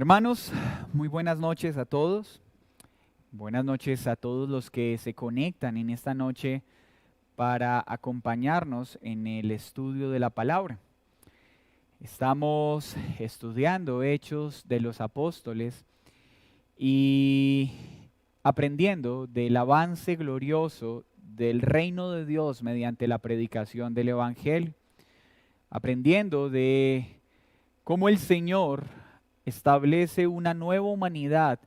Hermanos, muy buenas noches a todos. Buenas noches a todos los que se conectan en esta noche para acompañarnos en el estudio de la palabra. Estamos estudiando Hechos de los Apóstoles y aprendiendo del avance glorioso del reino de Dios mediante la predicación del Evangelio. Aprendiendo de cómo el Señor establece una nueva humanidad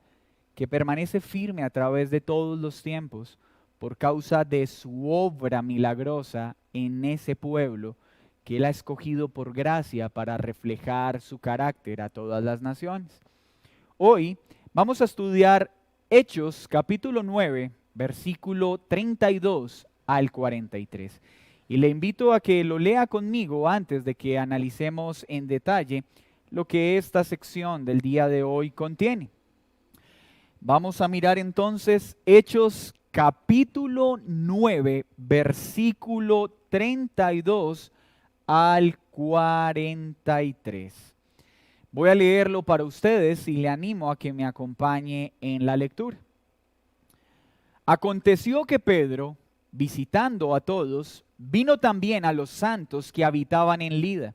que permanece firme a través de todos los tiempos por causa de su obra milagrosa en ese pueblo que Él ha escogido por gracia para reflejar su carácter a todas las naciones. Hoy vamos a estudiar Hechos capítulo 9, versículo 32 al 43. Y le invito a que lo lea conmigo antes de que analicemos en detalle lo que esta sección del día de hoy contiene. Vamos a mirar entonces Hechos capítulo 9, versículo 32 al 43. Voy a leerlo para ustedes y le animo a que me acompañe en la lectura. Aconteció que Pedro, visitando a todos, vino también a los santos que habitaban en Lida,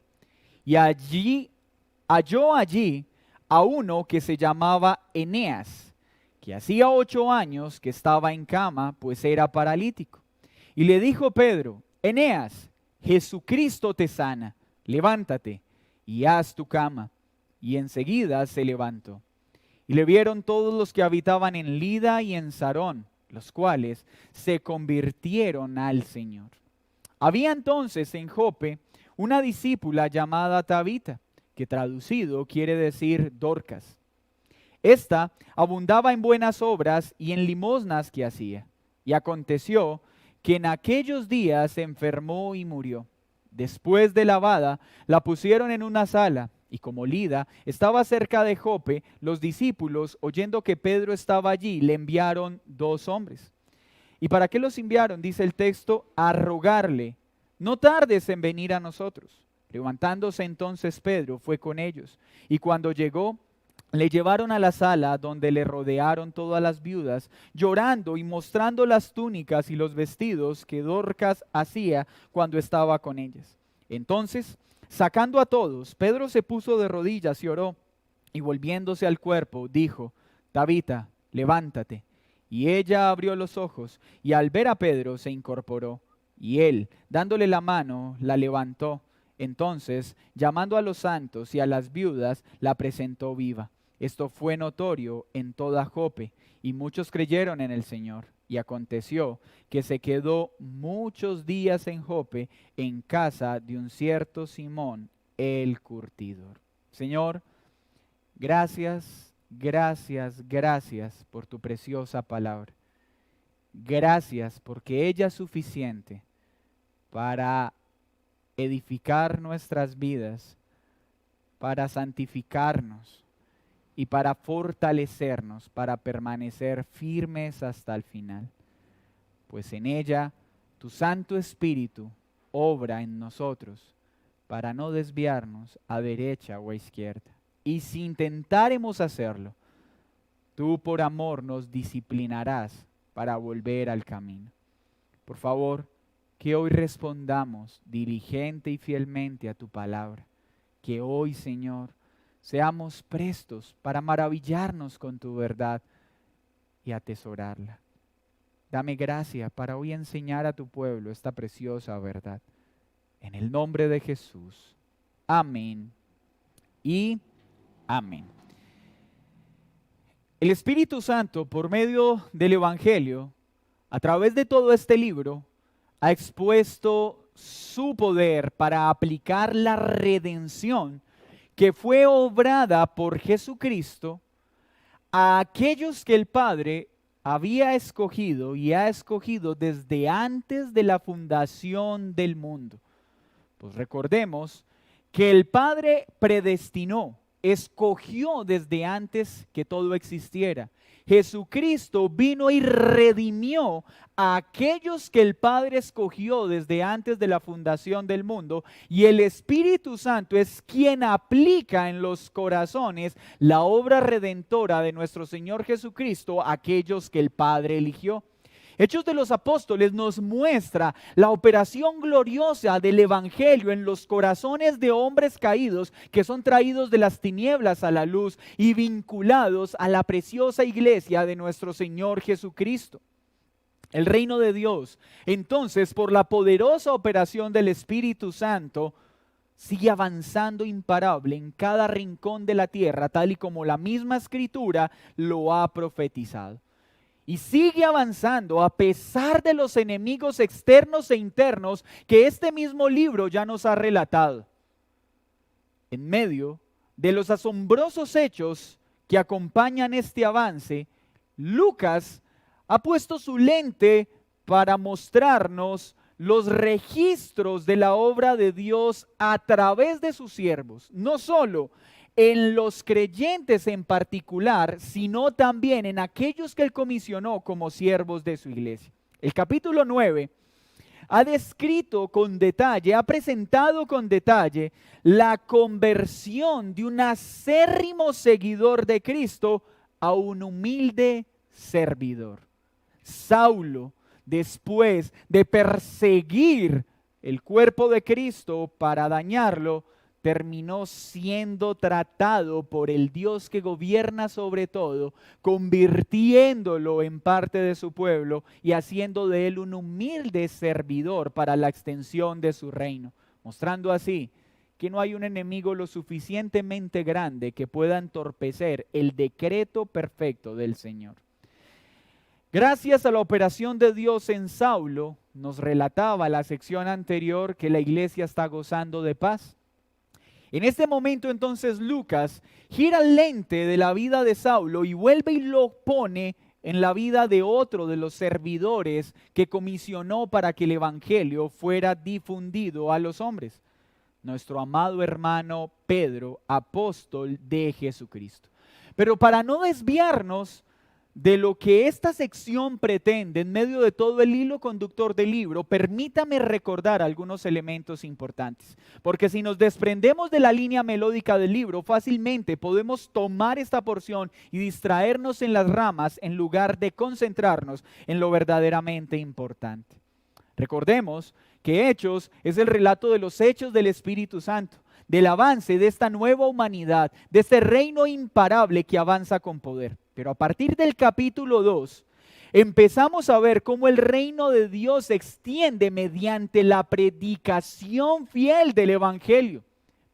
y halló allí a uno que se llamaba Eneas, que hacía 8 años que estaba en cama, pues era paralítico. Y le dijo Pedro: Eneas, Jesucristo te sana, levántate y haz tu cama. Y enseguida se levantó. Y le vieron todos los que habitaban en Lida y en Sarón, los cuales se convirtieron al Señor. Había entonces en Jope una discípula llamada Tabita, que traducido quiere decir Dorcas. Esta abundaba en buenas obras y en limosnas que hacía. Y aconteció que en aquellos días se enfermó y murió. Después de lavada, la pusieron en una sala, y como Lida estaba cerca de Jope, los discípulos, oyendo que Pedro estaba allí, le enviaron 2 hombres. ¿Y para qué los enviaron? Dice el texto, a rogarle: no tardes en venir a nosotros. Levantándose entonces Pedro fue con ellos, y cuando llegó, le llevaron a la sala donde le rodearon todas las viudas, llorando y mostrando las túnicas y los vestidos que Dorcas hacía cuando estaba con ellas. Entonces, sacando a todos, Pedro se puso de rodillas y oró, y volviéndose al cuerpo, dijo: Tabita, levántate. Y ella abrió los ojos, y al ver a Pedro se incorporó, y él, dándole la mano, la levantó. Entonces, llamando a los santos y a las viudas, la presentó viva. Esto fue notorio en toda Jope, y muchos creyeron en el Señor. Y aconteció que se quedó muchos días en Jope, en casa de un cierto Simón el curtidor. Señor, gracias, gracias, gracias por tu preciosa palabra. Gracias porque ella es suficiente para edificar nuestras vidas, para santificarnos y para fortalecernos, para permanecer firmes hasta el final. Pues en ella tu Santo Espíritu obra en nosotros para no desviarnos a derecha o a izquierda. Y si intentáremos hacerlo, tú por amor nos disciplinarás para volver al camino. Por favor, que hoy respondamos diligente y fielmente a tu palabra. Que hoy, Señor, seamos prestos para maravillarnos con tu verdad y atesorarla. Dame gracia para hoy enseñar a tu pueblo esta preciosa verdad. En el nombre de Jesús. Amén y amén. El Espíritu Santo, por medio del Evangelio, a través de todo este libro, ha expuesto su poder para aplicar la redención que fue obrada por Jesucristo a aquellos que el Padre había escogido y ha escogido desde antes de la fundación del mundo. Pues recordemos que el Padre predestinó, escogió desde antes que todo existiera, Jesucristo vino y redimió a aquellos que el Padre escogió desde antes de la fundación del mundo, y el Espíritu Santo es quien aplica en los corazones la obra redentora de nuestro Señor Jesucristo a aquellos que el Padre eligió. Hechos de los Apóstoles nos muestra la operación gloriosa del Evangelio en los corazones de hombres caídos que son traídos de las tinieblas a la luz y vinculados a la preciosa iglesia de nuestro Señor Jesucristo. El reino de Dios, entonces, por la poderosa operación del Espíritu Santo, sigue avanzando imparable en cada rincón de la tierra, tal y como la misma Escritura lo ha profetizado. Y sigue avanzando a pesar de los enemigos externos e internos que este mismo libro ya nos ha relatado. En medio de los asombrosos hechos que acompañan este avance, Lucas ha puesto su lente para mostrarnos los registros de la obra de Dios a través de sus siervos, no solo en los creyentes en particular, sino también en aquellos que Él comisionó como siervos de su iglesia. El capítulo 9 ha descrito con detalle, ha presentado con detalle la conversión de un acérrimo seguidor de Cristo a un humilde servidor. Saulo, después de perseguir el cuerpo de Cristo para dañarlo, terminó siendo tratado por el Dios que gobierna sobre todo, convirtiéndolo en parte de su pueblo y haciendo de él un humilde servidor para la extensión de su reino, mostrando así que no hay un enemigo lo suficientemente grande que pueda entorpecer el decreto perfecto del Señor. Gracias a la operación de Dios en Saulo, nos relataba la sección anterior que la iglesia está gozando de paz. En este momento entonces Lucas gira el lente de la vida de Saulo y vuelve y lo pone en la vida de otro de los servidores que comisionó para que el evangelio fuera difundido a los hombres. Nuestro amado hermano Pedro, apóstol de Jesucristo. Pero para no desviarnos de lo que esta sección pretende en medio de todo el hilo conductor del libro, permítame recordar algunos elementos importantes. Porque si nos desprendemos de la línea melódica del libro, fácilmente podemos tomar esta porción y distraernos en las ramas en lugar de concentrarnos en lo verdaderamente importante. Recordemos que Hechos es el relato de los hechos del Espíritu Santo, del avance de esta nueva humanidad, de este reino imparable que avanza con poder. Pero a partir del capítulo 2, empezamos a ver cómo el reino de Dios se extiende mediante la predicación fiel del evangelio.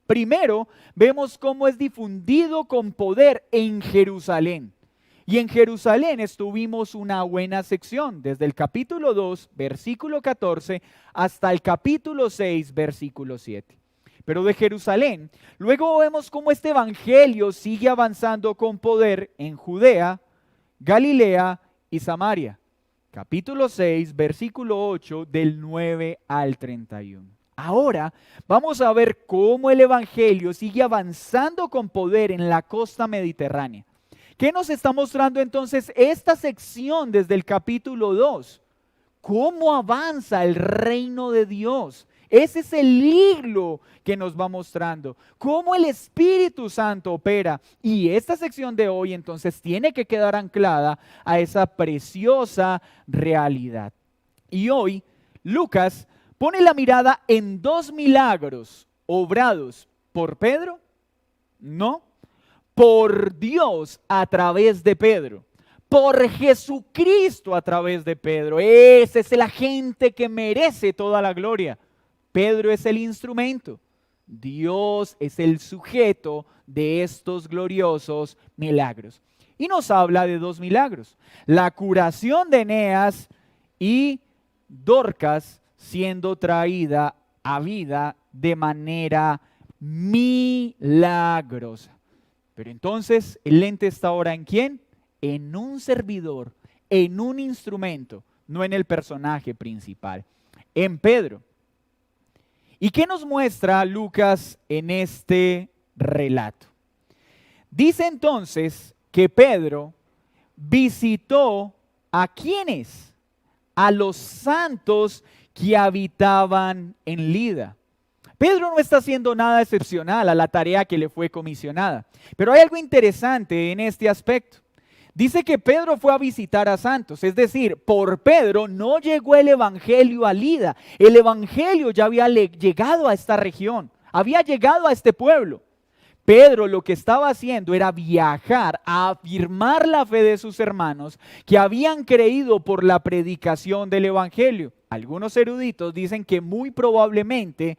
Primero, vemos cómo es difundido con poder en Jerusalén. Y en Jerusalén estuvimos una buena sección, desde el capítulo 2, versículo 14, hasta el capítulo 6, versículo 7. Pero de Jerusalén, luego vemos cómo este evangelio sigue avanzando con poder en Judea, Galilea y Samaria. Capítulo 6, versículo 8, del 9 al 31. Ahora vamos a ver cómo el evangelio sigue avanzando con poder en la costa mediterránea. ¿Qué nos está mostrando entonces esta sección desde el capítulo 2? ¿Cómo avanza el reino de Dios? Ese es el hilo que nos va mostrando, cómo el Espíritu Santo opera. Y esta sección de hoy entonces tiene que quedar anclada a esa preciosa realidad. Y hoy Lucas pone la mirada en dos milagros obrados por Pedro, no, por Dios a través de Pedro. Por Jesucristo a través de Pedro. Ese es el agente que merece toda la gloria. Pedro es el instrumento. Dios es el sujeto de estos gloriosos milagros. Y nos habla de dos milagros. La curación de Eneas y Dorcas siendo traída a vida de manera milagrosa. Pero entonces, ¿el lente está ahora en quién? En un servidor, en un instrumento, no en el personaje principal, en Pedro. ¿Y qué nos muestra Lucas en este relato? Dice entonces que Pedro visitó ¿a quiénes? A los santos que habitaban en Lida. Pedro no está haciendo nada excepcional a la tarea que le fue comisionada. Pero hay algo interesante en este aspecto. Dice que Pedro fue a visitar a santos, es decir, por Pedro no llegó el evangelio a Lida. El evangelio ya había llegado a esta región, había llegado a este pueblo. Pedro lo que estaba haciendo era viajar a afirmar la fe de sus hermanos que habían creído por la predicación del evangelio. Algunos eruditos dicen que muy probablemente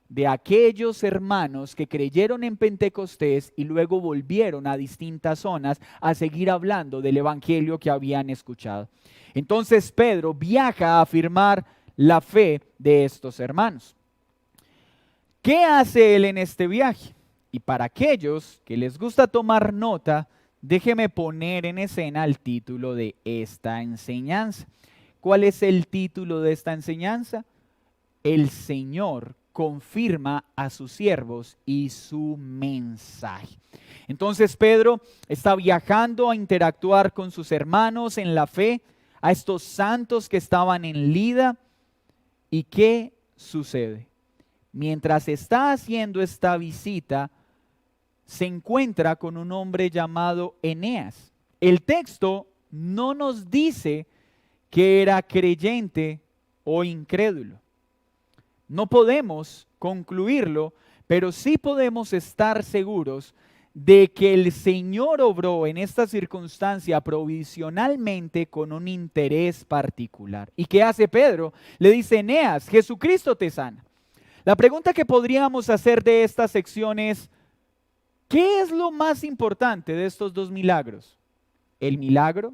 de aquellos hermanos que creyeron en Pentecostés y luego volvieron a distintas zonas a seguir hablando del evangelio que habían escuchado. Entonces Pedro viaja a afirmar la fe de estos hermanos. ¿Qué hace él en este viaje? Y para aquellos que les gusta tomar nota, déjeme poner en escena el título de esta enseñanza. ¿Cuál es el título de esta enseñanza? El Señor confirma a sus siervos y su mensaje. Entonces Pedro está viajando a interactuar con sus hermanos en la fe, a estos santos que estaban en Lida. ¿Y qué sucede? Mientras está haciendo esta visita, se encuentra con un hombre llamado Eneas. El texto no nos dice que era creyente o incrédulo. No podemos concluirlo, pero sí podemos estar seguros de que el Señor obró en esta circunstancia provisionalmente con un interés particular. ¿Y qué hace Pedro? Le dice: Eneas, Jesucristo te sana. La pregunta que podríamos hacer de esta sección es: ¿qué es lo más importante de estos dos milagros? ¿El milagro?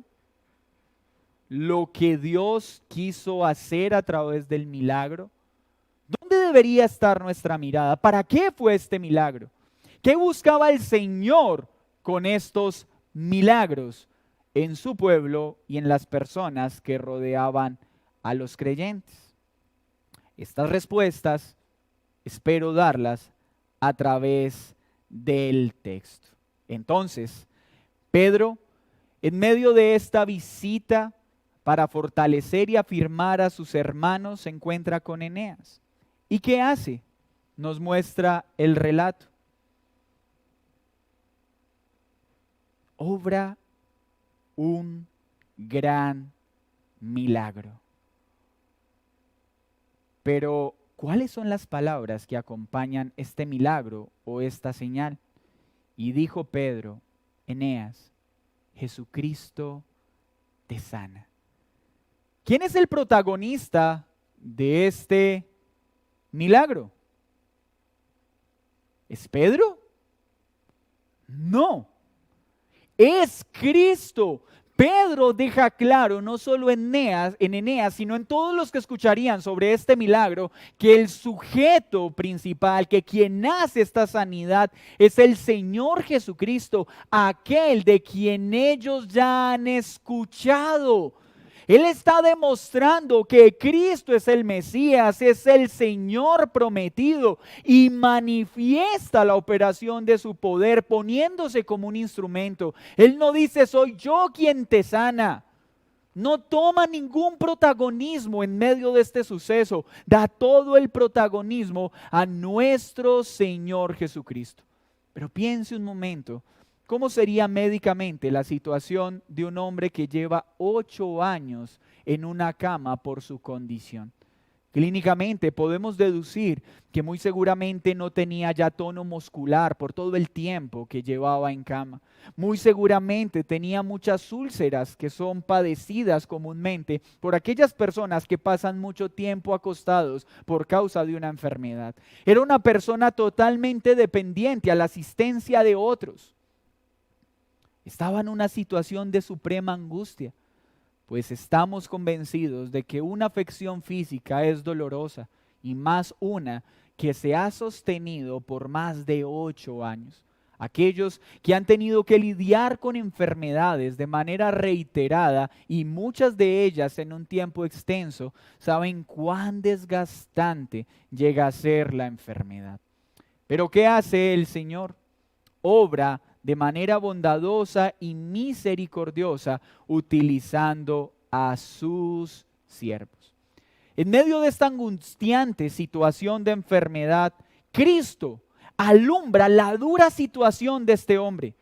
¿Lo que Dios quiso hacer a través del milagro? ¿Dónde debería estar nuestra mirada? ¿Para qué fue este milagro? ¿Qué buscaba el Señor con estos milagros en su pueblo y en las personas que rodeaban a los creyentes? Estas respuestas espero darlas a través del texto. Entonces, Pedro, en medio de esta visita para fortalecer y afirmar a sus hermanos, se encuentra con Eneas. ¿Y qué hace? Nos muestra el relato. Obra un gran milagro. Pero, ¿cuáles son las palabras que acompañan este milagro o esta señal? Y dijo Pedro: Eneas, Jesucristo te sana. ¿Quién es el protagonista de este milagro? ¿Es Pedro? No, es Cristo. Pedro deja claro, no solo en Eneas, sino en todos los que escucharían sobre este milagro, que el sujeto principal, que quien hace esta sanidad, es el Señor Jesucristo, aquel de quien ellos ya han escuchado. Él está demostrando que Cristo es el Mesías, es el Señor prometido y manifiesta la operación de su poder poniéndose como un instrumento. Él no dice: soy yo quien te sana. No toma ningún protagonismo en medio de este suceso. Da todo el protagonismo a nuestro Señor Jesucristo. Pero piense un momento. ¿Cómo sería médicamente la situación de un hombre que lleva 8 años en una cama por su condición? Clínicamente podemos deducir que muy seguramente no tenía ya tono muscular por todo el tiempo que llevaba en cama. Muy seguramente tenía muchas úlceras que son padecidas comúnmente por aquellas personas que pasan mucho tiempo acostados por causa de una enfermedad. Era una persona totalmente dependiente a la asistencia de otros. Estaba en una situación de suprema angustia, pues estamos convencidos de que una afección física es dolorosa, y más una que se ha sostenido por más de 8 años. Aquellos que han tenido que lidiar con enfermedades de manera reiterada y muchas de ellas en un tiempo extenso, saben cuán desgastante llega a ser la enfermedad. Pero ¿qué hace el Señor? Obra de manera bondadosa y misericordiosa, utilizando a sus siervos. En medio de esta angustiante situación de enfermedad, Cristo alumbra la dura situación de este hombre,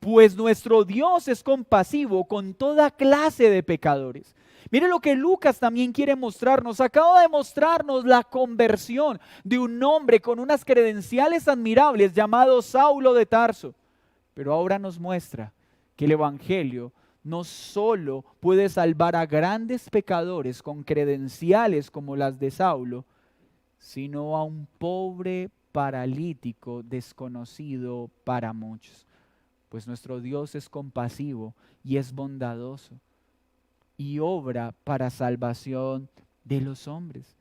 pues nuestro Dios es compasivo con toda clase de pecadores. Mire lo que Lucas también quiere mostrarnos. Acaba de mostrarnos la conversión de un hombre con unas credenciales admirables llamado Saulo de Tarso. Pero ahora nos muestra que el Evangelio no solo puede salvar a grandes pecadores con credenciales como las de Saulo, sino a un pobre paralítico desconocido para muchos. Pues nuestro Dios es compasivo y es bondadoso y obra para salvación de los hombres.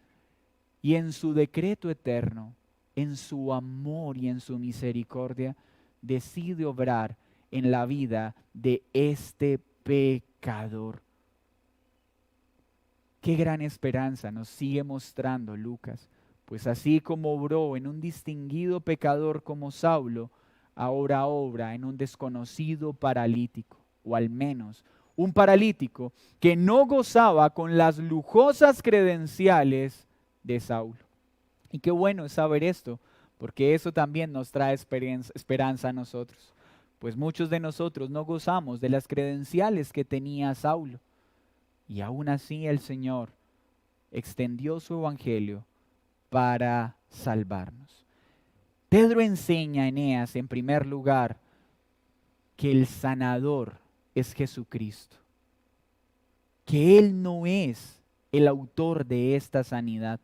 Y en su decreto eterno, en su amor y en su misericordia, decide obrar en la vida de este pecador. Qué gran esperanza nos sigue mostrando Lucas, pues así como obró en un distinguido pecador como Saulo, ahora obra en un desconocido paralítico, o al menos un paralítico que no gozaba con las lujosas credenciales de Saulo. Y qué bueno es saber esto, porque eso también nos trae esperanza a nosotros. Pues muchos de nosotros no gozamos de las credenciales que tenía Saulo. Y aún así el Señor extendió su evangelio para salvarnos. Pedro enseña a Eneas, en primer lugar, que el sanador es Jesucristo, que Él no es el autor de esta sanidad.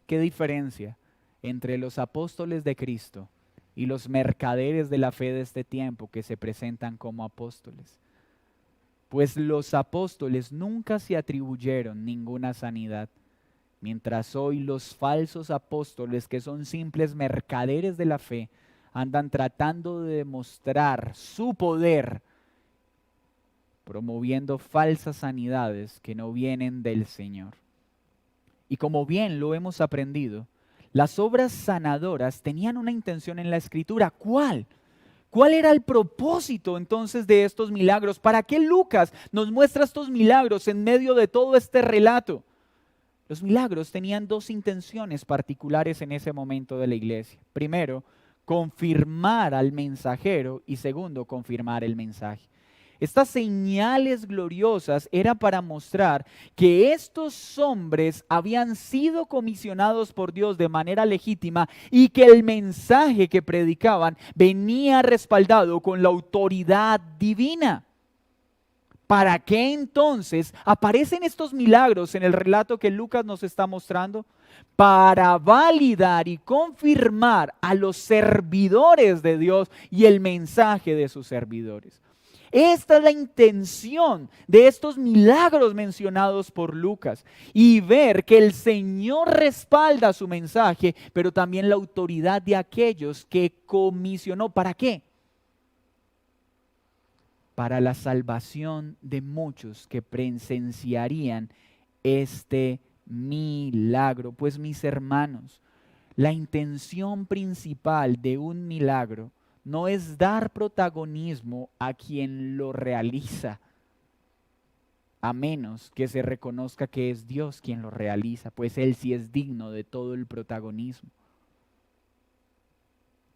¿Qué diferencia entre los apóstoles de Cristo y los mercaderes de la fe de este tiempo que se presentan como apóstoles? Pues los apóstoles nunca se atribuyeron ninguna sanidad, mientras hoy los falsos apóstoles, que son simples mercaderes de la fe, andan tratando de demostrar su poder, promoviendo falsas sanidades que no vienen del Señor. Y como bien lo hemos aprendido, las obras sanadoras tenían una intención en la Escritura. ¿Cuál? ¿Cuál era el propósito entonces de estos milagros? ¿Para qué Lucas nos muestra estos milagros en medio de todo este relato? Los milagros tenían dos intenciones particulares en ese momento de la iglesia. Primero, confirmar al mensajero, y segundo, confirmar el mensaje. Estas señales gloriosas eran para mostrar que estos hombres habían sido comisionados por Dios de manera legítima y que el mensaje que predicaban venía respaldado con la autoridad divina. ¿Para qué entonces aparecen estos milagros en el relato que Lucas nos está mostrando? Para validar y confirmar a los servidores de Dios y el mensaje de sus servidores. Esta es la intención de estos milagros mencionados por Lucas, y ver que el Señor respalda su mensaje, pero también la autoridad de aquellos que comisionó. ¿Para qué? Para la salvación de muchos que presenciarían este milagro. Pues mis hermanos, la intención principal de un milagro no es dar protagonismo a quien lo realiza, a menos que se reconozca que es Dios quien lo realiza, pues Él sí es digno de todo el protagonismo.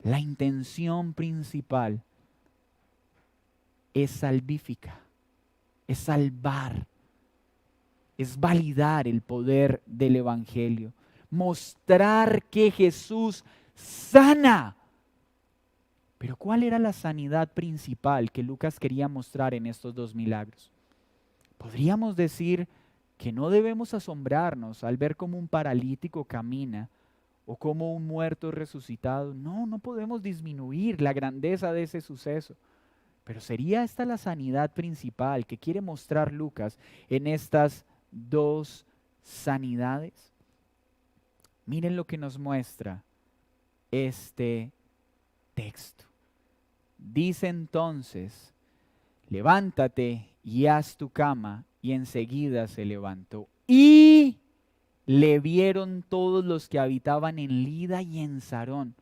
La intención principal es salvífica, es salvar, es validar el poder del Evangelio, mostrar que Jesús sana. Pero ¿cuál era la sanidad principal que Lucas quería mostrar en estos dos milagros? Podríamos decir que no debemos asombrarnos al ver cómo un paralítico camina o cómo un muerto es resucitado. No, no podemos disminuir la grandeza de ese suceso. Pero ¿sería esta la sanidad principal que quiere mostrar Lucas en estas dos sanidades? Miren lo que nos muestra este texto. Dice entonces: levántate y haz tu cama. Y enseguida se levantó. Y le vieron todos los que habitaban en Lida y en Sarón.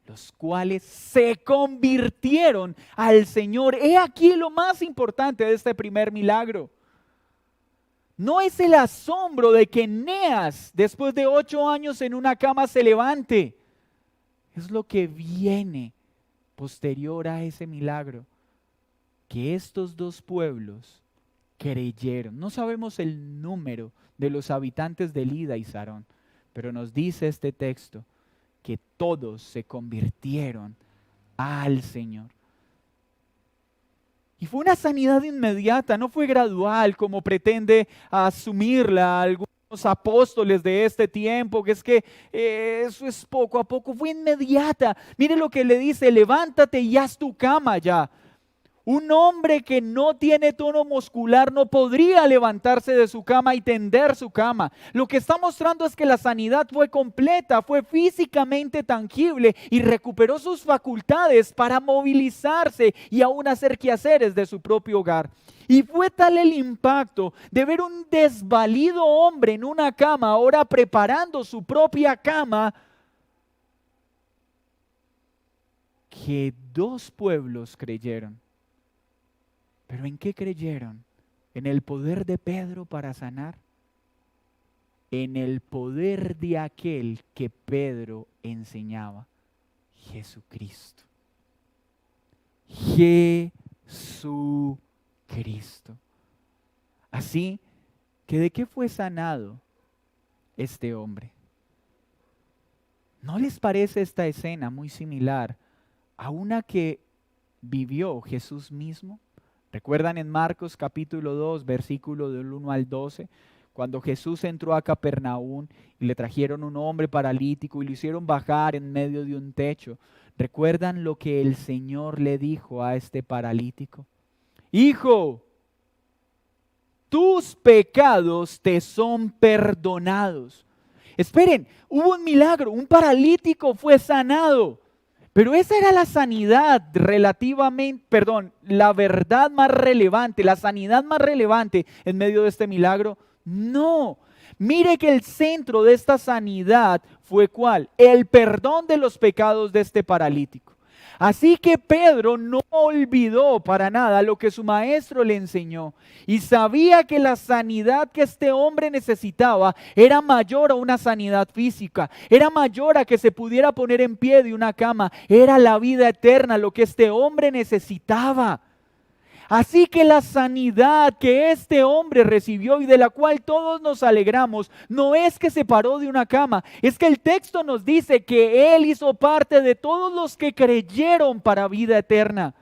los cuales se convirtieron al Señor. He aquí lo más importante de este primer milagro. No es el asombro de que Eneas, después de 8 años en una cama, se levante. Es lo que viene posterior a ese milagro, que estos dos pueblos creyeron. No sabemos el número de los habitantes de Lida y Sarón, pero nos dice este texto que todos se convirtieron al Señor. Y fue una sanidad inmediata, no fue gradual como pretende asumirla algunos apóstoles de este tiempo, que es que eso es poco a poco, fue inmediata. Mire lo que le dice: levántate y haz tu cama ya. Un hombre que no tiene tono muscular no podría levantarse de su cama y tender su cama. Lo que está mostrando es que la sanidad fue completa, fue físicamente tangible y recuperó sus facultades para movilizarse y aún hacer quehaceres de su propio hogar. Y fue tal el impacto de ver un desvalido hombre en una cama, ahora preparando su propia cama, que 2 pueblos creyeron. ¿Pero en qué creyeron? ¿En el poder de Pedro para sanar? En el poder de aquel que Pedro enseñaba: Jesucristo. Jesucristo. Así que, ¿de qué fue sanado este hombre? ¿No les parece esta escena muy similar a una que vivió Jesús mismo? ¿Recuerdan en Marcos capítulo 2, versículo del 1 al 12? Cuando Jesús entró a Capernaum y le trajeron un hombre paralítico y lo hicieron bajar en medio de un techo. ¿Recuerdan lo que el Señor le dijo a este paralítico? Hijo, tus pecados te son perdonados. Esperen, hubo un milagro, un paralítico fue sanado. Pero esa era la sanidad la verdad más relevante, la sanidad más relevante en medio de este milagro. No, mire que el centro de esta sanidad fue ¿cuál? El perdón de los pecados de este paralítico. Así que Pedro no olvidó para nada lo que su maestro le enseñó y sabía que la sanidad que este hombre necesitaba era mayor a una sanidad física, era mayor a que se pudiera poner en pie de una cama, era la vida eterna lo que este hombre necesitaba. Así que la sanidad que este hombre recibió y de la cual todos nos alegramos, no es que se paró de una cama, es que el texto nos dice que él hizo parte de todos los que creyeron para vida eterna.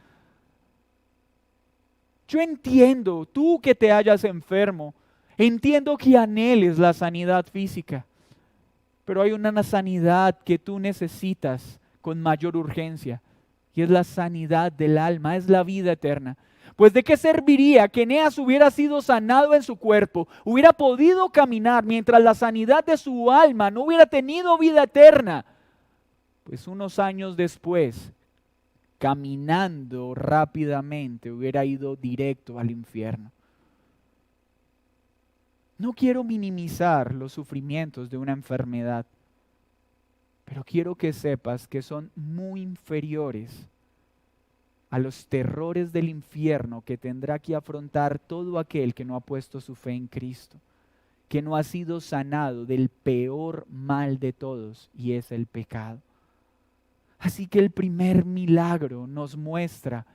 Yo entiendo, tú que te hayas enfermo, entiendo que anheles la sanidad física, pero hay una sanidad que tú necesitas con mayor urgencia y es la sanidad del alma, es la vida eterna. Pues ¿de qué serviría que Eneas hubiera sido sanado en su cuerpo, hubiera podido caminar mientras la sanidad de su alma no hubiera tenido vida eterna? Pues unos años después, caminando rápidamente, hubiera ido directo al infierno. No quiero minimizar los sufrimientos de una enfermedad, pero quiero que sepas que son muy inferiores a los terrores del infierno que tendrá que afrontar todo aquel que no ha puesto su fe en Cristo, que no ha sido sanado del peor mal de todos, y es el pecado. Así que el primer milagro nos muestra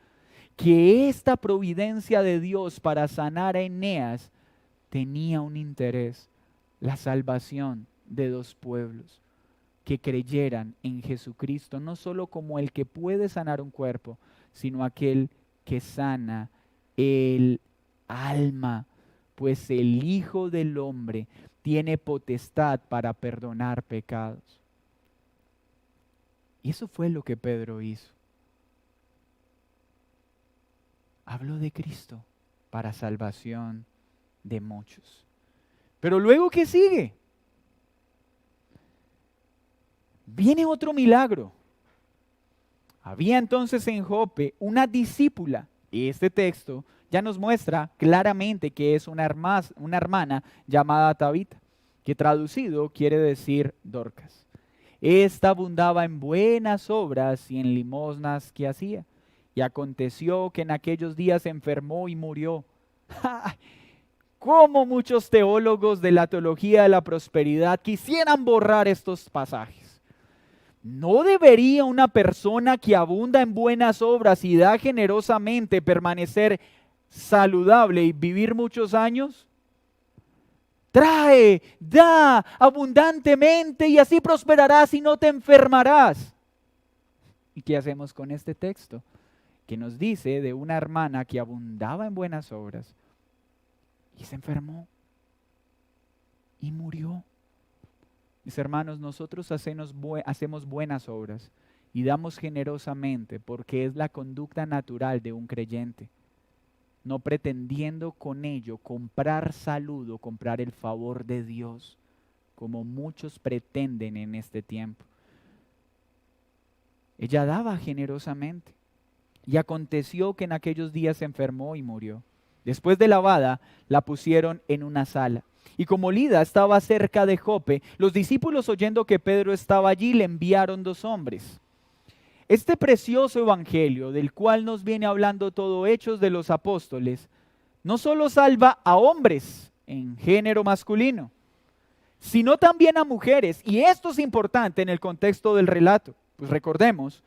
que esta providencia de Dios para sanar a Eneas tenía un interés: la salvación de 2 pueblos que creyeran en Jesucristo, no solo como el que puede sanar un cuerpo, sino aquel que sana el alma, pues el Hijo del Hombre tiene potestad para perdonar pecados. Y eso fue lo que Pedro hizo. Habló de Cristo para salvación de muchos. Pero luego, ¿qué sigue? Viene otro milagro. Había entonces en Jope una discípula, y este texto ya nos muestra claramente que es una hermana llamada Tabita, que traducido quiere decir Dorcas. Esta abundaba en buenas obras y en limosnas que hacía. Y aconteció que en aquellos días se enfermó y murió. Cómo muchos teólogos de la teología de la prosperidad quisieran borrar estos pasajes. ¿No debería una persona que abunda en buenas obras y da generosamente permanecer saludable y vivir muchos años? Trae, da abundantemente y así prosperarás y no te enfermarás. ¿Y qué hacemos con este texto? Que nos dice de una hermana que abundaba en buenas obras y se enfermó y murió. Mis hermanos, nosotros hacemos buenas obras y damos generosamente porque es la conducta natural de un creyente, no pretendiendo con ello comprar salud o comprar el favor de Dios, como muchos pretenden en este tiempo. Ella daba generosamente. Y aconteció que en aquellos días se enfermó y murió. Después de lavada, la pusieron en una sala. Y como Lida estaba cerca de Jope, los discípulos, oyendo que Pedro estaba allí, le enviaron 2 hombres. Este precioso evangelio, del cual nos viene hablando todo Hechos de los Apóstoles, no solo salva a hombres en género masculino, sino también a mujeres. Y esto es importante en el contexto del relato. Pues recordemos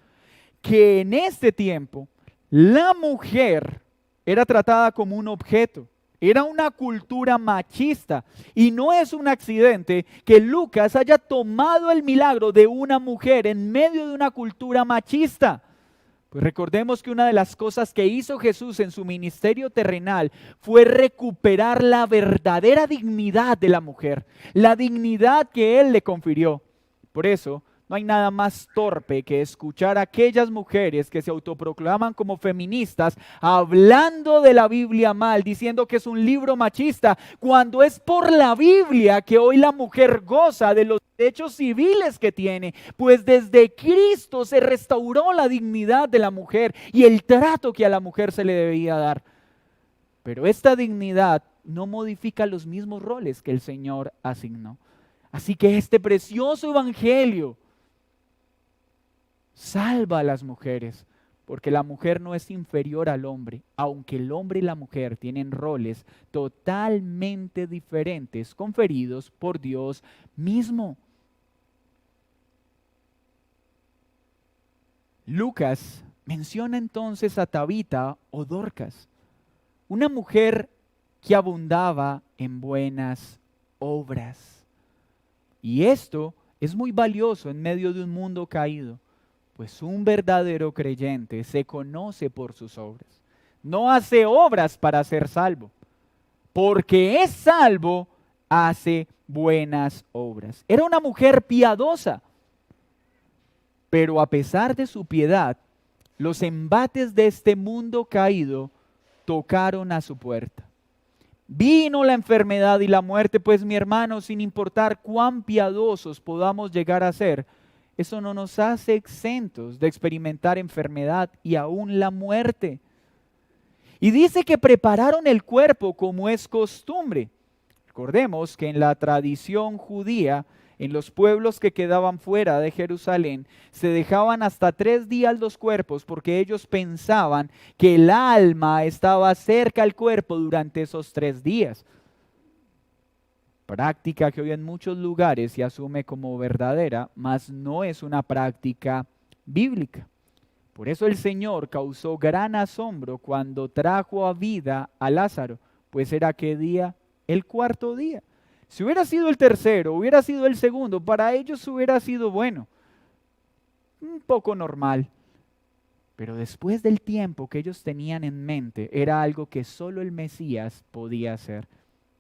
que en este tiempo la mujer era tratada como un objeto, era una cultura machista y no es un accidente que Lucas haya tomado el milagro de una mujer en medio de una cultura machista. Pues recordemos que una de las cosas que hizo Jesús en su ministerio terrenal fue recuperar la verdadera dignidad de la mujer, la dignidad que Él le confirió. Por eso, no hay nada más torpe que escuchar a aquellas mujeres que se autoproclaman como feministas hablando de la Biblia mal, diciendo que es un libro machista, cuando es por la Biblia que hoy la mujer goza de los derechos civiles que tiene, pues desde Cristo se restauró la dignidad de la mujer y el trato que a la mujer se le debía dar. Pero esta dignidad no modifica los mismos roles que el Señor asignó. Así que este precioso evangelio salva a las mujeres, porque la mujer no es inferior al hombre, aunque el hombre y la mujer tienen roles totalmente diferentes, conferidos por Dios mismo. Lucas menciona entonces a Tabita o Dorcas, una mujer que abundaba en buenas obras. Y esto es muy valioso en medio de un mundo caído. Pues un verdadero creyente se conoce por sus obras. No hace obras para ser salvo. Porque es salvo, hace buenas obras. Era una mujer piadosa. Pero a pesar de su piedad, los embates de este mundo caído tocaron a su puerta. Vino la enfermedad y la muerte, pues mi hermano, sin importar cuán piadosos podamos llegar a ser, eso no nos hace exentos de experimentar enfermedad y aún la muerte. Y dice que prepararon el cuerpo como es costumbre. Recordemos que en la tradición judía, en los pueblos que quedaban fuera de Jerusalén, se dejaban hasta 3 días los cuerpos porque ellos pensaban que el alma estaba cerca al cuerpo durante esos 3 días. Práctica que hoy en muchos lugares se asume como verdadera, mas no es una práctica bíblica. Por eso el Señor causó gran asombro cuando trajo a vida a Lázaro, pues era ¿qué día? El 4.º día. Si hubiera sido el 3.º, hubiera sido el 2.º, para ellos hubiera sido bueno, un poco normal. Pero después del tiempo que ellos tenían en mente, era algo que solo el Mesías podía hacer.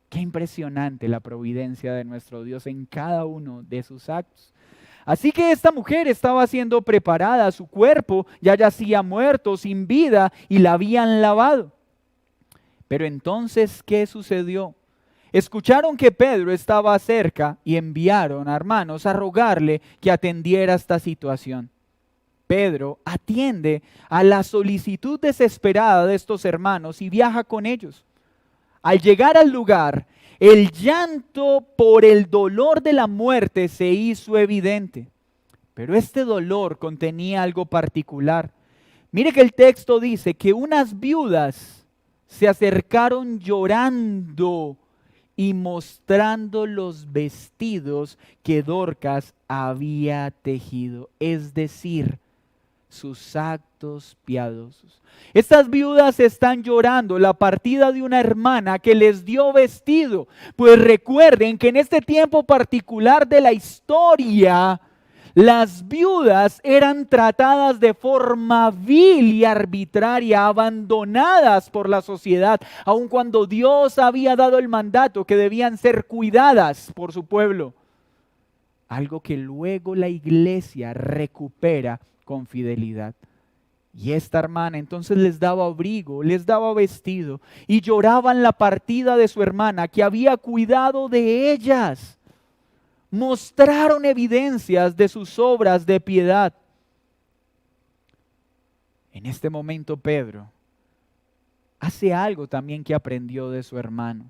Qué impresionante la providencia de nuestro Dios en cada uno de sus actos. Así que esta mujer estaba siendo preparada, su cuerpo ya yacía muerto, sin vida, y la habían lavado. Pero entonces, ¿qué sucedió? Escucharon que Pedro estaba cerca y enviaron a hermanos a rogarle que atendiera esta situación. Pedro atiende a la solicitud desesperada de estos hermanos y viaja con ellos. Al llegar al lugar, el llanto por el dolor de la muerte se hizo evidente. Pero este dolor contenía algo particular. Mire que el texto dice que unas viudas se acercaron llorando y mostrando los vestidos que Dorcas había tejido, es decir, sus actos piadosos. Estas viudas están llorando la partida de una hermana que les dio vestido, pues recuerden que en este tiempo particular de la historia, las viudas eran tratadas de forma vil y arbitraria, abandonadas por la sociedad, aun cuando Dios había dado el mandato que debían ser cuidadas por su pueblo. Algo que luego la iglesia recupera con fidelidad. Y esta hermana entonces les daba abrigo, les daba vestido y lloraban la partida de su hermana que había cuidado de ellas. Mostraron evidencias de sus obras de piedad. En este momento Pedro hace algo también que aprendió de su hermano.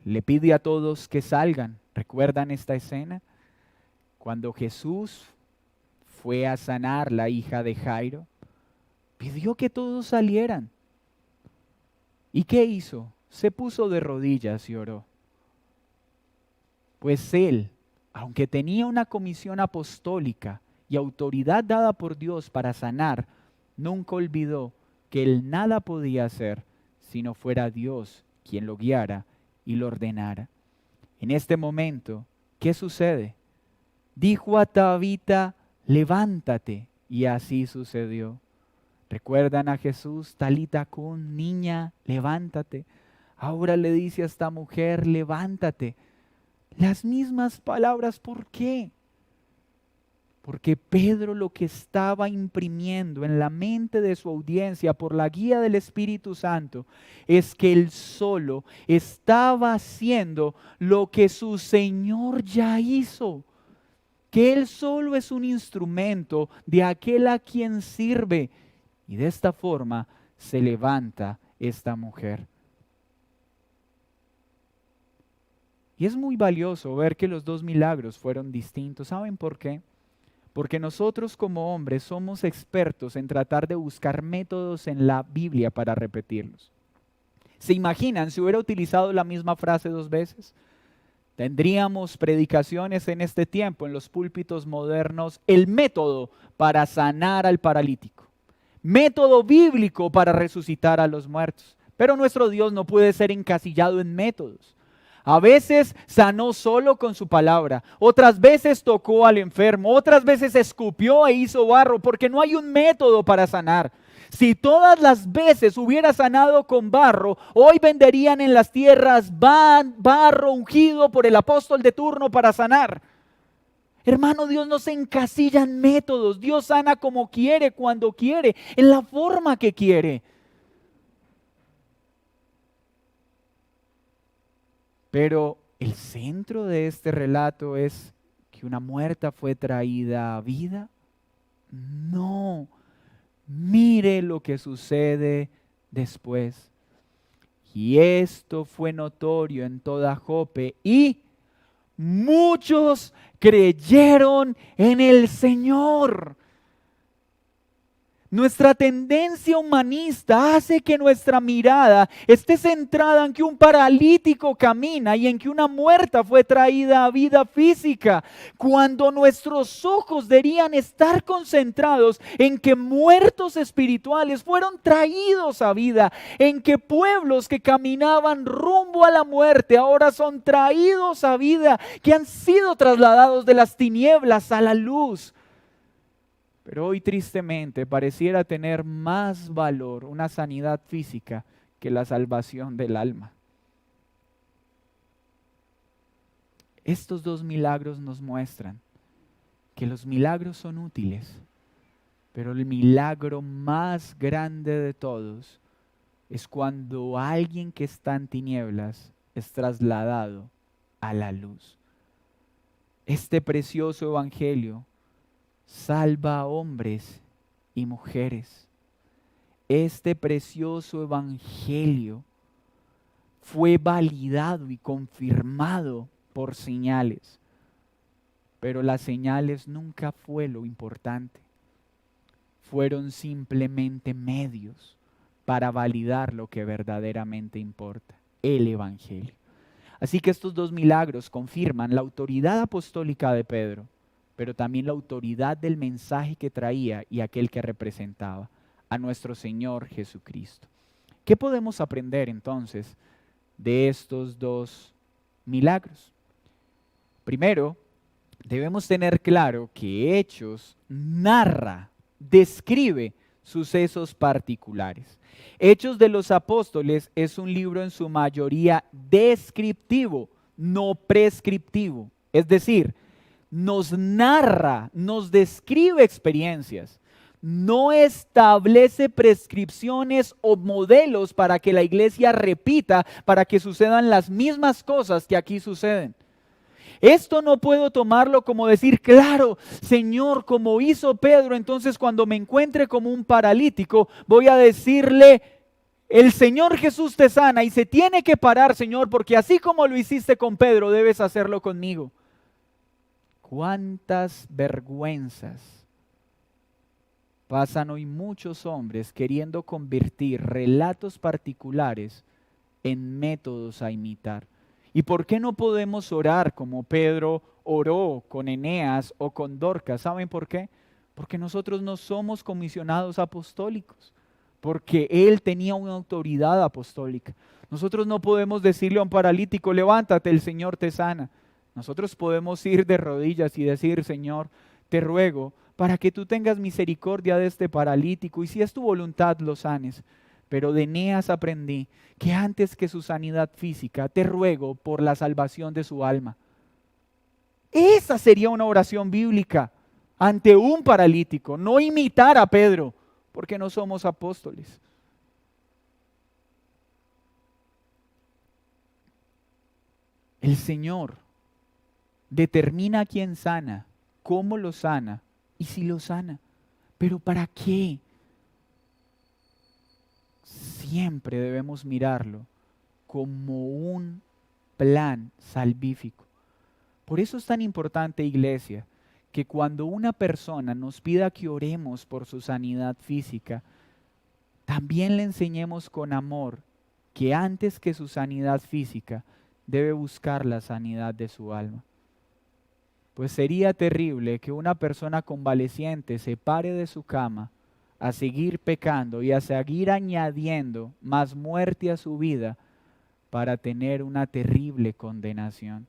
Le pide a todos que salgan. ¿Recuerdan esta escena? Cuando Jesús fue a sanar la hija de Jairo, pidió que todos salieran. ¿Y qué hizo? Se puso de rodillas y oró. Pues él, aunque tenía una comisión apostólica y autoridad dada por Dios para sanar, nunca olvidó que él nada podía hacer si no fuera Dios quien lo guiara y lo ordenara. En este momento, ¿qué sucede? Dijo a Tabita, levántate, y así sucedió. ¿Recuerdan a Jesús? Talita cum, niña, levántate. Ahora le dice a esta mujer, levántate. Las mismas palabras, ¿por qué? Porque Pedro lo que estaba imprimiendo en la mente de su audiencia por la guía del Espíritu Santo es que él solo estaba haciendo lo que su Señor ya hizo. Que él solo es un instrumento de aquel a quien sirve. Y de esta forma se levanta esta mujer. Y es muy valioso ver que los dos milagros fueron distintos. ¿Saben por qué? Porque nosotros como hombres somos expertos en tratar de buscar métodos en la Biblia para repetirlos. ¿Se imaginan si hubiera utilizado la misma frase 2 veces? Tendríamos predicaciones en este tiempo, en los púlpitos modernos, el método para sanar al paralítico. Método bíblico para resucitar a los muertos. Pero nuestro Dios no puede ser encasillado en métodos. A veces sanó solo con su palabra, otras veces tocó al enfermo, otras veces escupió e hizo barro, porque no hay un método para sanar. Si todas las veces hubiera sanado con barro, hoy venderían en las tierras barro ungido por el apóstol de turno para sanar. Hermano, Dios no se encasilla en métodos, Dios sana como quiere, cuando quiere, en la forma que quiere. Pero el centro de este relato es que una muerta fue traída a vida. No, mire lo que sucede después. Y esto fue notorio en toda Jope y muchos creyeron en el Señor. Nuestra tendencia humanista hace que nuestra mirada esté centrada en que un paralítico camina y en que una muerta fue traída a vida física, cuando nuestros ojos deberían estar concentrados en que muertos espirituales fueron traídos a vida, en que pueblos que caminaban rumbo a la muerte ahora son traídos a vida, que han sido trasladados de las tinieblas a la luz. Pero hoy tristemente pareciera tener más valor una sanidad física que la salvación del alma. Estos dos milagros nos muestran que los milagros son útiles, pero el milagro más grande de todos es cuando alguien que está en tinieblas es trasladado a la luz. Este precioso evangelio salva a hombres y mujeres. Este precioso evangelio fue validado y confirmado por señales. pero las señales nunca fue lo importante. Fueron simplemente medios para validar lo que verdaderamente importa, el Evangelio. Así que estos dos milagros confirman la autoridad apostólica de Pedro, pero también la autoridad del mensaje que traía y aquel que representaba, a nuestro Señor Jesucristo. ¿Qué podemos aprender entonces de estos dos milagros? Primero, debemos tener claro que Hechos narra, describe sucesos particulares. Hechos de los Apóstoles es un libro en su mayoría descriptivo, no prescriptivo. Es decir, nos narra, nos describe experiencias. No establece prescripciones o modelos para que la iglesia repita, para que sucedan las mismas cosas que aquí suceden. Esto no puedo tomarlo como decir, claro, Señor, como hizo Pedro, entonces cuando me encuentre como un paralítico, voy a decirle, el Señor Jesús te sana y se tiene que parar, Señor, porque así como lo hiciste con Pedro, debes hacerlo conmigo. ¿Cuántas vergüenzas pasan hoy muchos hombres queriendo convertir relatos particulares en métodos a imitar? ¿Y por qué no podemos orar como Pedro oró con Eneas o con Dorcas? ¿Saben por qué? Porque nosotros no somos comisionados apostólicos, porque él tenía una autoridad apostólica. Nosotros no podemos decirle a un paralítico, levántate, el Señor te sana. Nosotros podemos ir de rodillas y decir, Señor, te ruego para que tú tengas misericordia de este paralítico y si es tu voluntad lo sanes. Pero de Eneas aprendí que antes que su sanidad física, te ruego por la salvación de su alma. Esa sería una oración bíblica ante un paralítico, no imitar a Pedro, porque no somos apóstoles. El Señor determina a quién sana, cómo lo sana y si lo sana. ¿Pero para qué? Siempre debemos mirarlo como un plan salvífico. Por eso es tan importante, iglesia, que cuando una persona nos pida que oremos por su sanidad física, también le enseñemos con amor que antes que su sanidad física debe buscar la sanidad de su alma. Pues sería terrible que una persona convaleciente se pare de su cama a seguir pecando y a seguir añadiendo más muerte a su vida para tener una terrible condenación.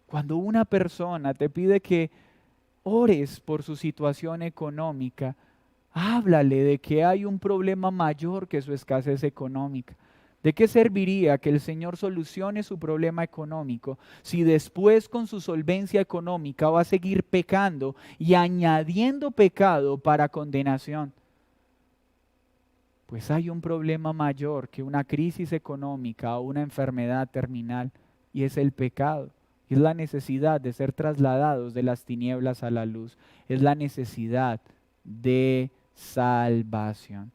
Cuando una persona te pide que ores por su situación económica, háblale de que hay un problema mayor que su escasez económica. ¿De qué serviría que el Señor solucione su problema económico si después con su solvencia económica va a seguir pecando y añadiendo pecado para condenación? Pues hay un problema mayor que una crisis económica o una enfermedad terminal y es el pecado. Es la necesidad de ser trasladados de las tinieblas a la luz. Es la necesidad de salvación.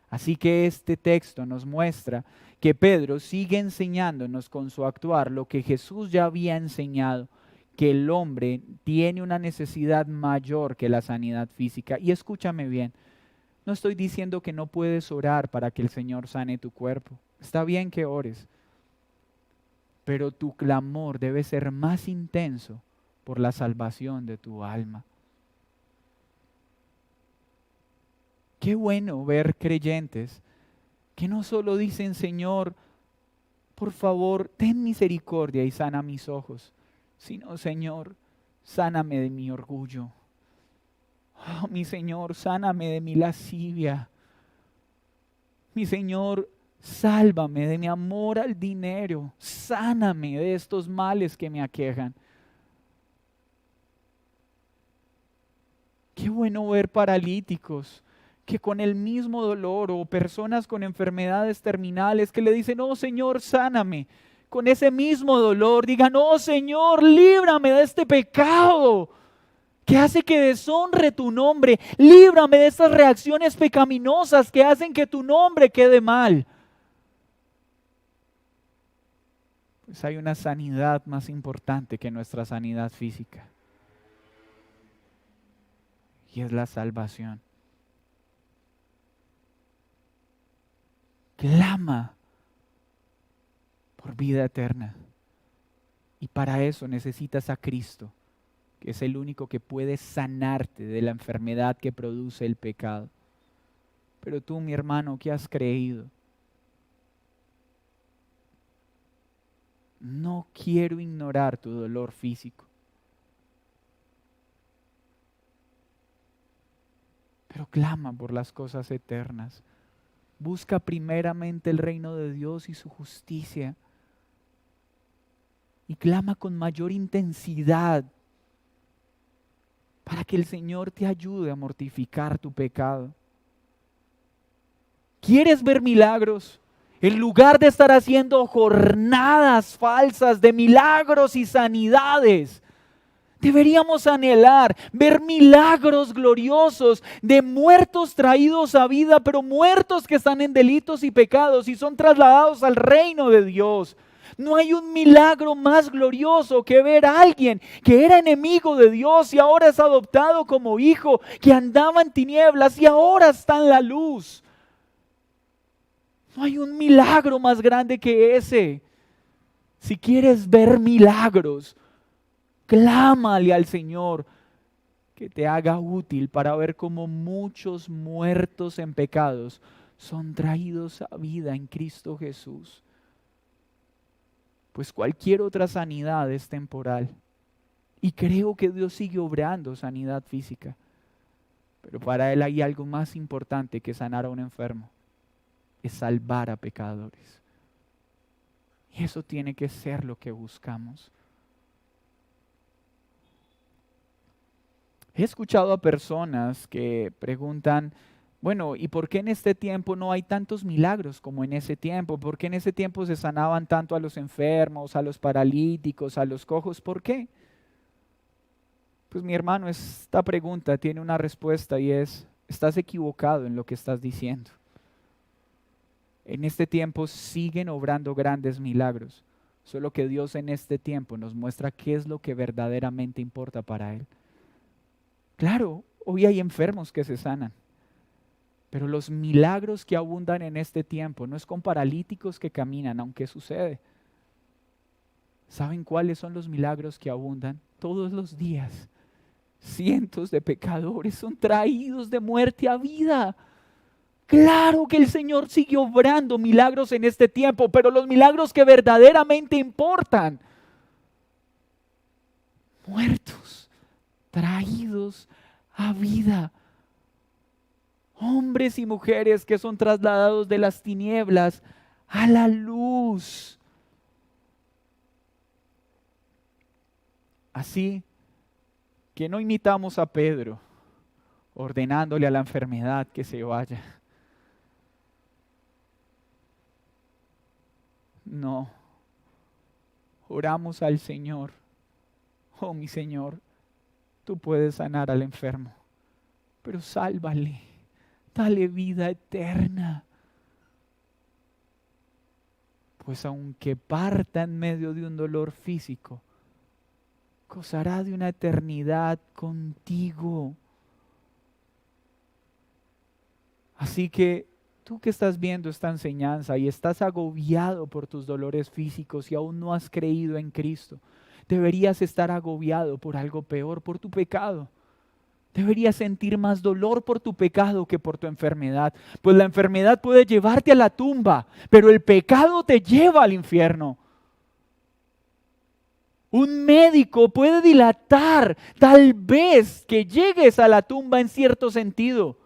Así que este texto nos muestra que Pedro sigue enseñándonos con su actuar lo que Jesús ya había enseñado, que el hombre tiene una necesidad mayor que la sanidad física. Y escúchame bien, no estoy diciendo que no puedes orar para que el Señor sane tu cuerpo. Está bien que ores, pero tu clamor debe ser más intenso por la salvación de tu alma. Qué bueno ver creyentes que no solo dicen, Señor, por favor, ten misericordia y sana mis ojos, sino, Señor, sáname de mi orgullo. Oh, mi Señor, sáname de mi lascivia. Mi Señor, sálvame de mi amor al dinero. Sáname de estos males que me aquejan. Qué bueno ver paralíticos que con el mismo dolor o personas con enfermedades terminales que le dicen, oh Señor, sáname. Con ese mismo dolor digan, oh Señor, líbrame de este pecado que hace que deshonre tu nombre. Líbrame de estas reacciones pecaminosas que hacen que tu nombre quede mal. pues hay una sanidad más importante que nuestra sanidad física. Y es la salvación. Clama por vida eterna. Y para eso necesitas a Cristo, que es el único que puede sanarte de la enfermedad que produce el pecado. Pero tú, mi hermano, ¿qué has creído? No quiero ignorar tu dolor físico. Pero clama por las cosas eternas. Busca primeramente el reino de Dios y su justicia. Y clama con mayor intensidad para que el Señor te ayude a mortificar tu pecado. ¿Quieres ver milagros? En lugar de estar haciendo jornadas falsas de milagros y sanidades, deberíamos anhelar ver milagros gloriosos de muertos traídos a vida, pero muertos que están en delitos y pecados y son trasladados al reino de Dios. No hay un milagro más glorioso que ver a alguien que era enemigo de Dios y ahora es adoptado como hijo, que andaba en tinieblas y ahora está en la luz. No hay un milagro más grande que ese. Si quieres ver milagros, clámale al Señor que te haga útil para ver cómo muchos muertos en pecados son traídos a vida en Cristo Jesús. Pues cualquier otra sanidad es temporal. Y creo que Dios sigue obrando sanidad física. Pero para Él hay algo más importante que sanar a un enfermo. Es salvar a pecadores. Y eso tiene que ser lo que buscamos. He escuchado a personas que preguntan, bueno, ¿y por qué en este tiempo no hay tantos milagros como en ese tiempo? ¿Por qué en ese tiempo se sanaban tanto a los enfermos, a los paralíticos, a los cojos? ¿Por qué? Pues mi hermano, esta pregunta tiene una respuesta y es, estás equivocado en lo que estás diciendo. En este tiempo siguen obrando grandes milagros, solo que Dios en este tiempo nos muestra qué es lo que verdaderamente importa para Él. Claro, hoy hay enfermos que se sanan, pero los milagros que abundan en este tiempo no es con paralíticos que caminan, aunque sucede. ¿Saben cuáles son los milagros que abundan? Todos los días, cientos de pecadores son traídos de muerte a vida. Claro que el Señor sigue obrando milagros en este tiempo, pero los milagros que verdaderamente importan, muertos, traídos a vida. Hombres y mujeres que son trasladados de las tinieblas a la luz. Así que no imitamos a Pedro, ordenándole a la enfermedad que se vaya. No, oramos al Señor. Oh, mi Señor, tú puedes sanar al enfermo, pero sálvale, dale vida eterna. Pues aunque parta en medio de un dolor físico, gozará de una eternidad contigo. Así que tú que estás viendo esta enseñanza y estás agobiado por tus dolores físicos y aún no has creído en Cristo, deberías estar agobiado por algo peor, por tu pecado. Deberías sentir más dolor por tu pecado que por tu enfermedad. Pues la enfermedad puede llevarte a la tumba, pero el pecado te lleva al infierno. Un médico puede dilatar, tal vez que llegues a la tumba en cierto sentido,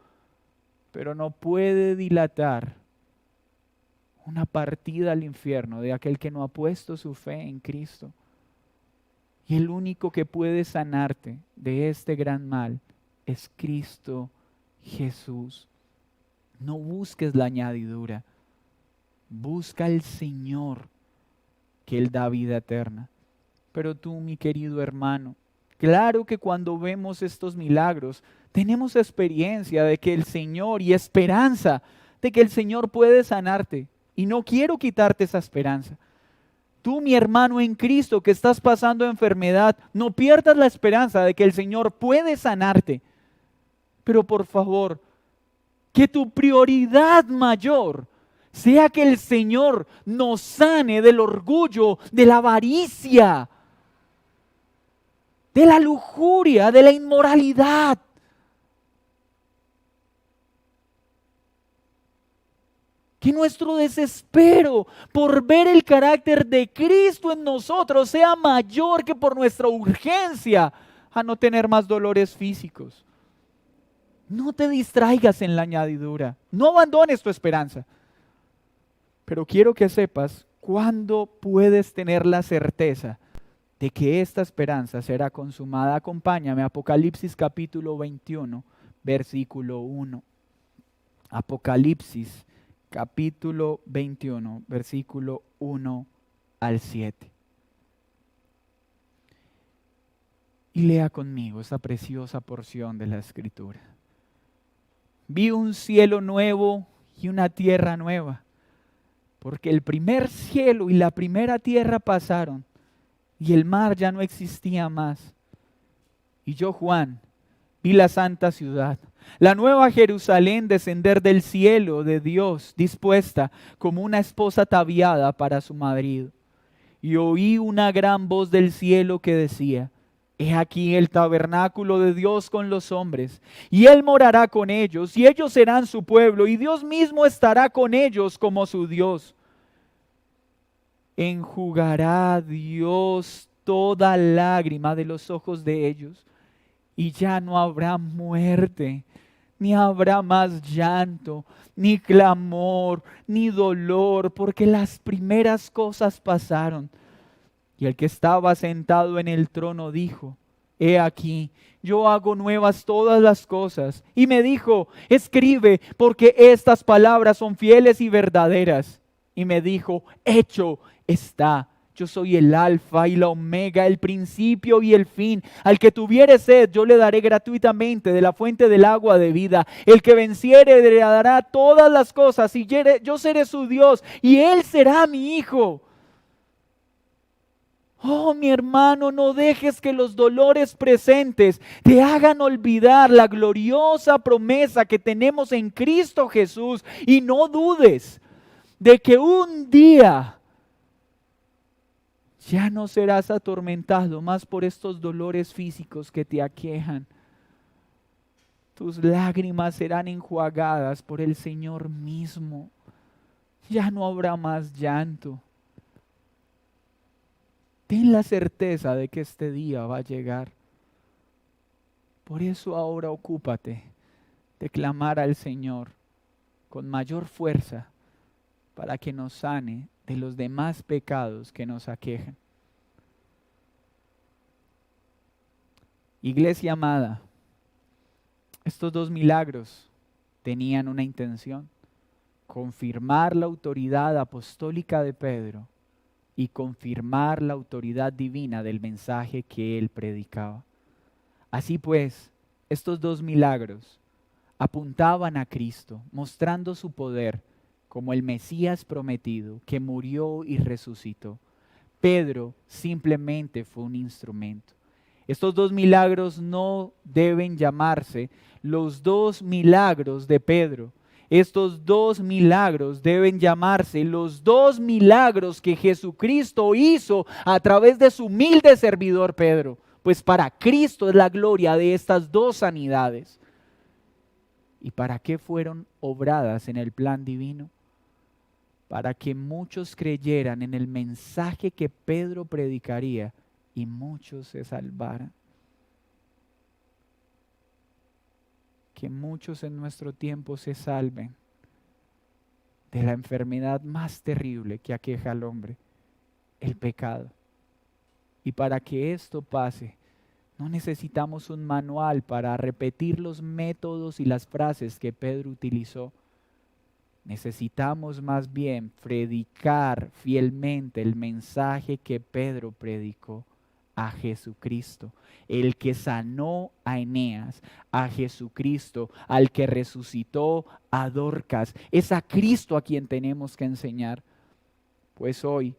pero no puede dilatar una partida al infierno de aquel que no ha puesto su fe en Cristo. Y el único que puede sanarte de este gran mal es Cristo Jesús. No busques la añadidura, busca al Señor, que Él da vida eterna. Pero tú, mi querido hermano, claro que cuando vemos estos milagros, tenemos experiencia de que el Señor y esperanza de que el Señor puede sanarte. Y no quiero quitarte esa esperanza. tú, mi hermano en Cristo, que estás pasando enfermedad, no pierdas la esperanza de que el Señor puede sanarte. Pero por favor, que tu prioridad mayor sea que el Señor nos sane del orgullo, de la avaricia, de la lujuria, de la inmoralidad. Que nuestro desespero por ver el carácter de Cristo en nosotros sea mayor que por nuestra urgencia a no tener más dolores físicos. No te distraigas en la añadidura, no abandones tu esperanza. Pero quiero que sepas cuándo puedes tener la certeza de que esta esperanza será consumada. Acompáñame, Apocalipsis capítulo 21, versículo 1. Apocalipsis capítulo 21, versículo 1 al 7. Y lea conmigo esa preciosa porción de la Escritura. Vi un cielo nuevo y una tierra nueva, porque el primer cielo y la primera tierra pasaron, y el mar ya no existía más. Y yo, Juan, vi la santa ciudad, la nueva Jerusalén, descender del cielo de Dios, dispuesta como una esposa ataviada para su marido. Y oí una gran voz del cielo que decía: He aquí el tabernáculo de Dios con los hombres, y Él morará con ellos, y ellos serán su pueblo, y Dios mismo estará con ellos como su Dios. Enjugará Dios toda lágrima de los ojos de ellos, y ya no habrá muerte, ni habrá más llanto, ni clamor, ni dolor, porque las primeras cosas pasaron. Y el que estaba sentado en el trono dijo: He aquí, yo hago nuevas todas las cosas. Y me dijo: Escribe, porque estas palabras son fieles y verdaderas. Y me dijo: Hecho está. Yo soy el alfa y la omega, el principio y el fin. Al que tuviere sed, yo le daré gratuitamente de la fuente del agua de vida. El que venciere heredará todas las cosas, y yo seré su Dios, y él será mi hijo. Oh, mi hermano, no dejes que los dolores presentes te hagan olvidar la gloriosa promesa que tenemos en Cristo Jesús. Y no dudes de que un día ya no serás atormentado más por estos dolores físicos que te aquejan. Tus lágrimas serán enjuagadas por el Señor mismo. Ya no habrá más llanto. Ten la certeza de que este día va a llegar. Por eso ahora ocúpate de clamar al Señor con mayor fuerza para que nos sane de los demás pecados que nos aquejan. Iglesia amada, estos dos milagros tenían una intención: confirmar la autoridad apostólica de Pedro y confirmar la autoridad divina del mensaje que él predicaba. Así pues, estos dos milagros apuntaban a Cristo, mostrando su poder como el Mesías prometido que murió y resucitó. Pedro simplemente fue un instrumento. Estos dos milagros no deben llamarse los dos milagros de Pedro. Estos dos milagros deben llamarse los dos milagros que Jesucristo hizo a través de su humilde servidor Pedro. Pues para Cristo es la gloria de estas dos sanidades. ¿Y para qué fueron obradas en el plan divino? Para que muchos creyeran en el mensaje que Pedro predicaría y muchos se salvaran. Que muchos en nuestro tiempo se salven de la enfermedad más terrible que aqueja al hombre, el pecado. Y para que esto pase, no necesitamos un manual para repetir los métodos y las frases que Pedro utilizó. Necesitamos más bien predicar fielmente el mensaje que Pedro predicó: a Jesucristo, el que sanó a Eneas, a Jesucristo, al que resucitó a Dorcas. Es a Cristo a quien tenemos que enseñar. Pues hoy,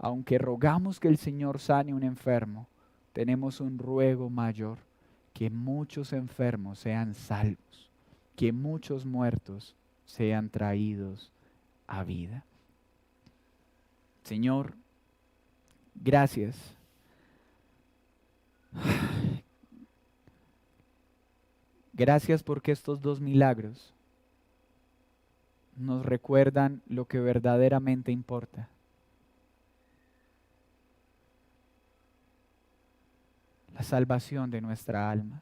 aunque rogamos que el Señor sane un enfermo, tenemos un ruego mayor, que muchos enfermos sean salvos, que muchos muertos sean traídos a vida. Señor, gracias. Gracias porque estos dos milagros nos recuerdan lo que verdaderamente importa. La salvación de nuestra alma.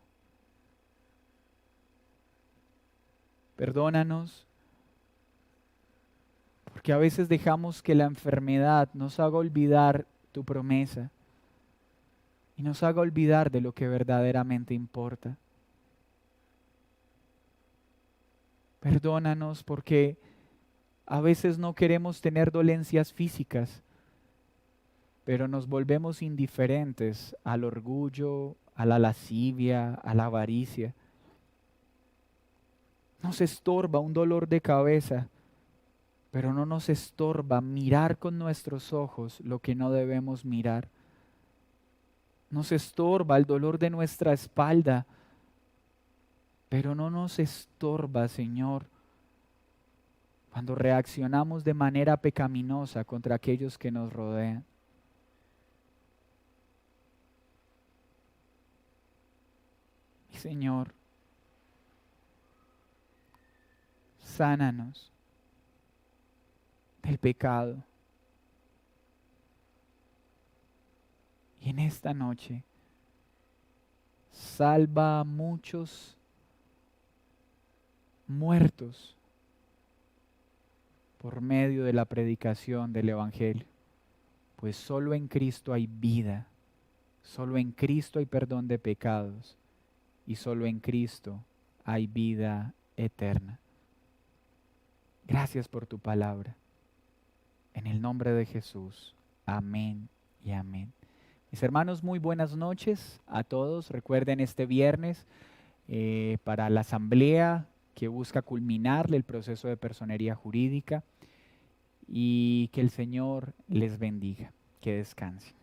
Perdónanos porque a veces dejamos que la enfermedad nos haga olvidar tu promesa y nos haga olvidar de lo que verdaderamente importa. Perdónanos porque a veces no queremos tener dolencias físicas, pero nos volvemos indiferentes al orgullo, a la lascivia, a la avaricia. Nos estorba un dolor de cabeza, pero no nos estorba mirar con nuestros ojos lo que no debemos mirar. Nos estorba el dolor de nuestra espalda, pero no nos estorba, Señor, cuando reaccionamos de manera pecaminosa contra aquellos que nos rodean. Y Señor, sánanos del pecado. Y en esta noche, salva a muchos muertos por medio de la predicación del Evangelio. Pues solo en Cristo hay vida, solo en Cristo hay perdón de pecados y solo en Cristo hay vida eterna. Gracias por tu palabra. En el nombre de Jesús. Amén y amén. Mis hermanos, muy buenas noches a todos. Recuerden este viernes para la asamblea que busca culminarle el proceso de personería jurídica y que el Señor les bendiga. Que descansen.